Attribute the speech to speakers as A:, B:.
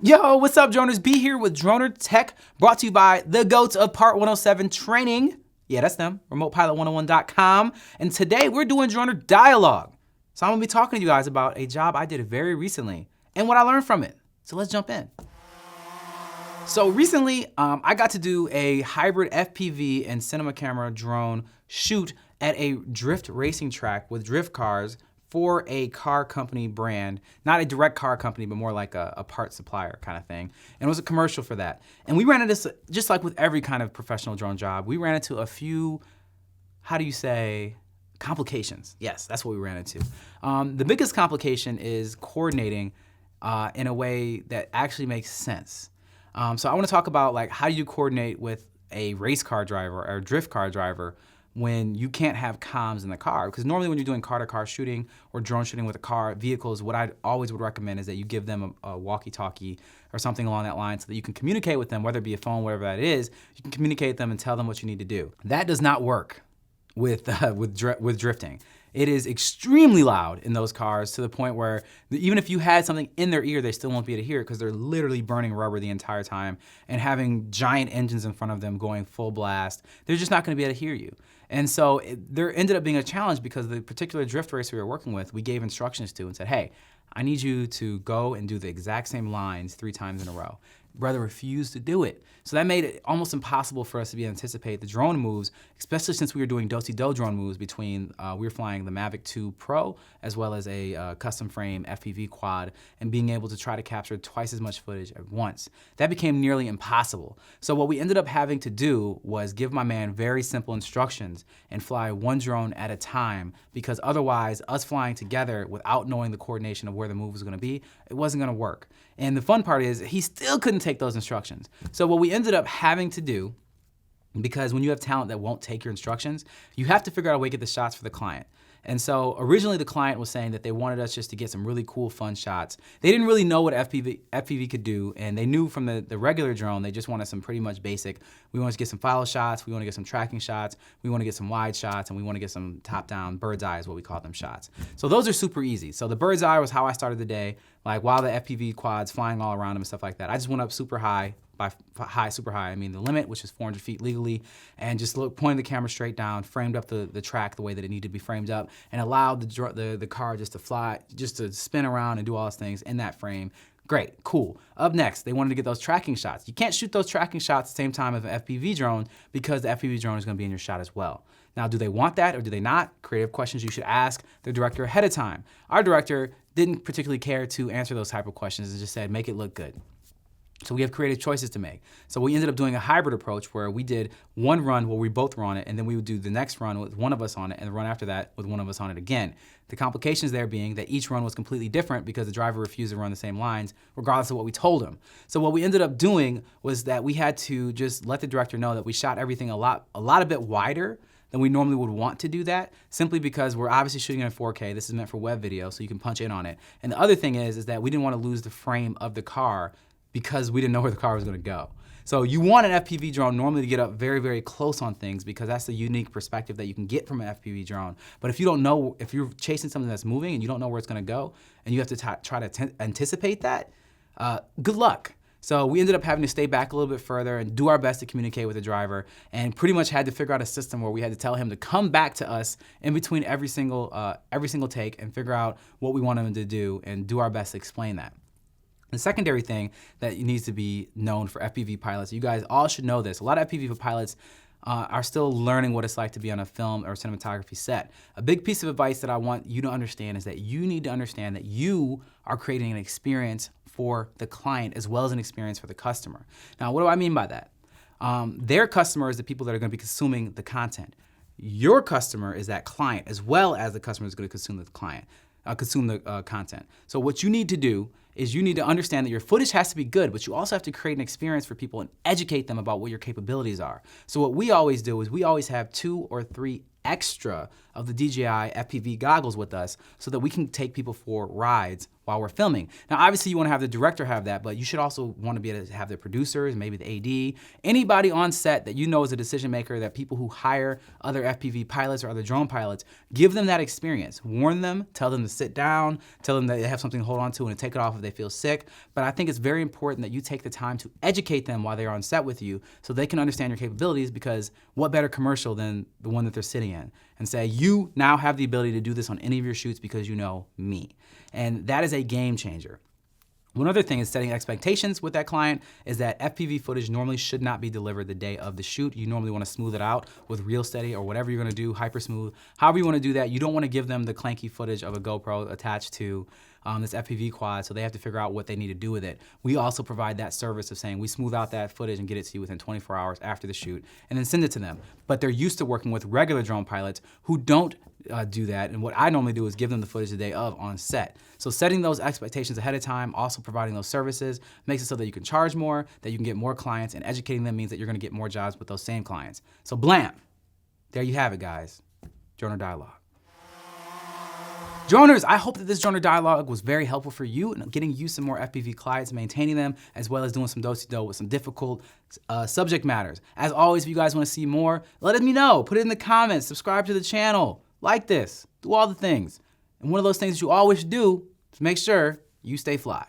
A: Yo, what's up, droners? B here with Dronr Tech, brought to you by the GOATs of Part 107 Training. Yeah, that's them, remotepilot101.com. And today we're doing Dronr Dialogue. So I'm gonna be talking to you guys about a job I did very recently and what I learned from it. So let's jump in. So recently, I got to do a hybrid FPV and cinema camera drone shoot at a drift racing track with drift cars for a car company brand, not a direct car company, but more like a part supplier kind of thing. And it was a commercial for that. And we ran into this, just like with every kind of professional drone job, we ran into a few, how do you say, complications. Yes, that's what we ran into. The biggest complication is coordinating in a way that actually makes sense. So I want to talk about like how do you coordinate with a race car driver or a drift car driver when you can't have comms in the car. Because normally when you're doing car-to-car shooting or drone shooting with a car, vehicles, what I always would recommend is that you give them a walkie-talkie or something along that line so that you can communicate with them, whether it be a phone, whatever that is, you can communicate with them and tell them what you need to do. That does not work with drifting. It is extremely loud in those cars to the point where even if you had something in their ear, they still won't be able to hear it because they're literally burning rubber the entire time and having giant engines in front of them going full blast. They're just not gonna be able to hear you. And so there ended up being a challenge because the particular drift racer we were working with, we gave instructions to and said, hey, I need you to go and do the exact same lines 3 times in a row. Brother refused to do it. So that made it almost impossible for us to anticipate the drone moves, especially since we were doing do-si-do drone moves between, we were flying the Mavic 2 Pro as well as a custom frame FPV quad and being able to try to capture twice as much footage at once. That became nearly impossible. So what we ended up having to do was give my man very simple instructions and fly one drone at a time because otherwise us flying together without knowing the coordination of where the move was gonna be, it wasn't gonna work. And the fun part is he still couldn't take those instructions. So what we ended up having to do, because when you have talent that won't take your instructions, you have to figure out a way to get the shots for the client. And so originally the client was saying that they wanted us just to get some really cool, fun shots. They didn't really know what FPV could do, and they knew from the regular drone, they just wanted some pretty much basic. We want to get some follow shots, we want to get some tracking shots, we want to get some wide shots, and we want to get some top-down bird's eye is what we call them shots. So those are super easy. So the bird's eye was how I started the day, like while the FPV quad's flying all around them and stuff like that. I just went up super high. By super high, I mean the limit, which is 400 feet legally, and just pointed the camera straight down, framed up the track the way that it needed to be framed up, and allowed the car just to fly, just to spin around and do all those things in that frame. Great, cool. Up next, they wanted to get those tracking shots. You can't shoot those tracking shots at the same time as an FPV drone because the FPV drone is gonna be in your shot as well. Now, do they want that or do they not? Creative questions you should ask the director ahead of time. Our director didn't particularly care to answer those type of questions and just said, make it look good. So we have creative choices to make. So we ended up doing a hybrid approach where we did one run where we both were on it, and then we would do the next run with one of us on it, and the run after that with one of us on it again. The complications there being that each run was completely different because the driver refused to run the same lines, regardless of what we told him. So what we ended up doing was that we had to just let the director know that we shot everything a lot a bit wider than we normally would want to do that, simply because we're obviously shooting in 4K. This is meant for web video, so you can punch in on it. And the other thing is that we didn't want to lose the frame of the car because we didn't know where the car was gonna go. So you want an FPV drone normally to get up very, very close on things because that's the unique perspective that you can get from an FPV drone. But if you don't know, if you're chasing something that's moving and you don't know where it's gonna go, and you have to try to anticipate that, good luck. So we ended up having to stay back a little bit further and do our best to communicate with the driver, and pretty much had to figure out a system where we had to tell him to come back to us in between every single take and figure out what we wanted him to do and do our best to explain that. The secondary thing that needs to be known for FPV pilots, you guys all should know this. A lot of FPV pilots are still learning what it's like to be on a film or cinematography set. A big piece of advice that I want you to understand is that you need to understand that you are creating an experience for the client as well as an experience for the customer. Now, what do I mean by that? Their customer is the people that are gonna be consuming the content. Your customer is that client as well as the customer is gonna consume the content. So what you need to do is you need to understand that your footage has to be good, but you also have to create an experience for people and educate them about what your capabilities are. So what we always do is we always have 2 or 3 extra of the DJI FPV goggles with us so that we can take people for rides while we're filming. Now, obviously you wanna have the director have that, but you should also wanna be able to have the producers, maybe the AD, anybody on set that you know is a decision maker, that people who hire other FPV pilots or other drone pilots, give them that experience. Warn them, tell them to sit down, tell them that they have something to hold on to and to take it off if they feel sick. But I think it's very important that you take the time to educate them while they're on set with you so they can understand your capabilities, because what better commercial than the one that they're sitting in, and say, you now have the ability to do this on any of your shoots because you know me. And that is a game changer. One other thing is setting expectations with that client is that FPV footage normally should not be delivered the day of the shoot. You normally want to smooth it out with Real Steady or whatever you're going to do, hyper smooth. However you want to do that, you don't want to give them the clanky footage of a GoPro attached to this FPV quad, so they have to figure out what they need to do with it. We also provide that service of saying we smooth out that footage and get it to you within 24 hours after the shoot and then send it to them. But they're used to working with regular drone pilots who don't do that, and what I normally do is give them the footage the day of on set. So setting those expectations ahead of time, also providing those services, makes it so that you can charge more, that you can get more clients, and educating them means that you're gonna get more jobs with those same clients. So blam, there you have it, guys. Dronr Dialogue. Droners, I hope that this Dronr Dialogue was very helpful for you in getting you some more FPV clients, maintaining them, as well as doing some do-si-do with some difficult subject matters. As always, if you guys wanna see more, let me know. Put it in the comments, subscribe to the channel, like this, do all the things. And one of those things that you always do is make sure you stay fly.